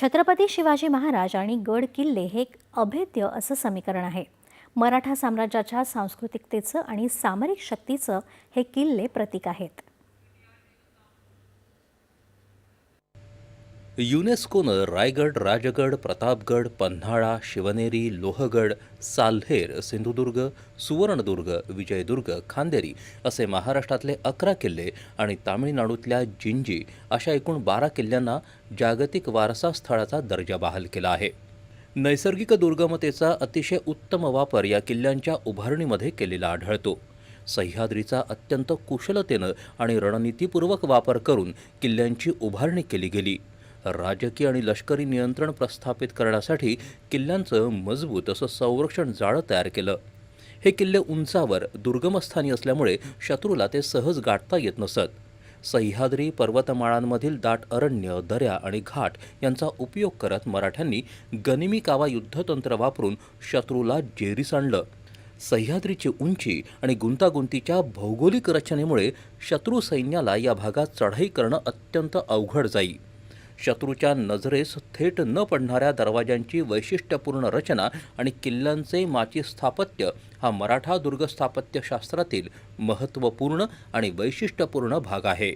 छत्रपती शिवाजी महाराज आणि गड किल्ले हे एक अभेद्य असं समीकरण आहे. मराठा साम्राज्याच्या सांस्कृतिकतेचं आणि सामरिक शक्तीचं हे किल्ले प्रतीक आहेत. युनेस्कोनं रायगड, राजगड, प्रतापगड, पन्हाळा, शिवनेरी, लोहगड, साल्हेर, सिंधुदुर्ग, सुवर्णदुर्ग, विजयदुर्ग, खांदेरी असे महाराष्ट्रातले 11 किल्ले आणि तामिळनाडूतल्या जिंजी अशा एकूण 12 किल्ल्यांना जागतिक वारसा स्थळाचा दर्जा बहाल केला आहे. नैसर्गिक दुर्गमतेचा अतिशय उत्तम वापर या किल्ल्यांच्या उभारणीमध्ये केलेला आढळतो. सह्याद्रीचा अत्यंत कुशलतेनं आणि रणनीतीपूर्वक वापर करून किल्ल्यांची उभारणी केली गेली. राजकीय आणि लष्करी नियंत्रण प्रस्थापित करण्यासाठी किल्ल्यांचं मजबूत असं संरक्षण जाळं तयार केलं. हे किल्ले उंचावर दुर्गमस्थानी असल्यामुळे शत्रूला ते सहज गाठता येत नसत. सह्याद्री पर्वतमाळांमधील दाट अरण्य, दऱ्या आणि घाट यांचा उपयोग करत मराठ्यांनी गनिमी कावा युद्धतंत्र वापरून शत्रूला जेरीस आणलं. सह्याद्रीची उंची आणि गुंतागुंतीच्या भौगोलिक रचनेमुळे शत्रू सैन्याला या भागात चढाई करणं अत्यंत अवघड जाई. शत्रूच्या नजरेस थेट न पडणाऱ्या दरवाजांची वैशिष्ट्यपूर्ण रचना आणि किल्ल्यांचे माची स्थापत्य हा मराठा दुर्गस्थापत्यशास्त्रातील महत्त्वपूर्ण आणि वैशिष्ट्यपूर्ण भाग आहे.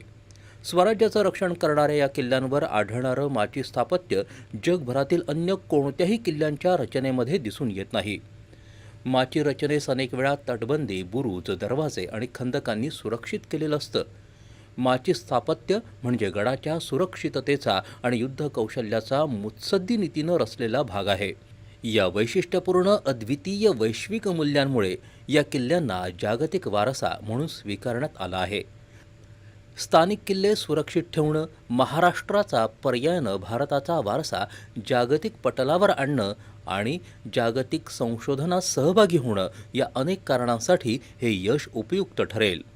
स्वराज्याचं रक्षण करणाऱ्या या किल्ल्यांवर आढळणारं माची स्थापत्य जगभरातील अन्य कोणत्याही किल्ल्यांच्या रचनेमध्ये दिसून येत नाही. माची रचनेस अनेक वेळा तटबंदी, बुरुज, दरवाजे आणि खंदकांनी सुरक्षित केलेलं असतं. माची स्थापत्य म्हणजे गडाच्या सुरक्षिततेचा आणि युद्ध कौशल्याचा मुत्सद्दी नीतीनं रचलेला भाग आहे. या वैशिष्ट्यपूर्ण अद्वितीय वैश्विक मूल्यांमुळे या किल्ल्यांना जागतिक वारसा म्हणून स्वीकारण्यात आला आहे. स्थानिक किल्ले सुरक्षित ठेवणं, महाराष्ट्राचा पर्यायानं भारताचा वारसा जागतिक पटलावर आणणं आणि जागतिक संशोधनात सहभागी होणं या अनेक कारणांसाठी हे यश उपयुक्त ठरेल.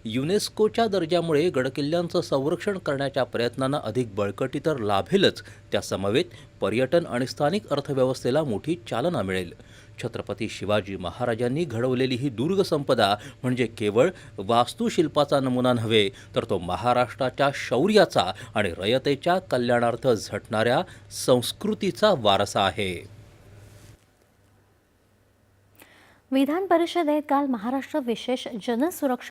युनेस्कोच्या दर्जामुळे गडकिल्ल्यांचं संरक्षण करण्याच्या प्रयत्नांना अधिक बळकटी तर लाभेलच, त्यासमवेत पर्यटन आणि स्थानिक अर्थव्यवस्थेला मोठी चालना मिळेल. छत्रपती शिवाजी महाराजांनी घडवलेली ही दुर्ग संपदा म्हणजे केवळ वास्तुशिल्पाचा नमुना नव्हे, तर तो महाराष्ट्राच्या शौर्याचा आणि रयतेच्या कल्याणार्थ झटणाऱ्या संस्कृतीचा वारसा आहे. विधान परिषदेत काल महाराष्ट्र विशेष जनसुरक्षा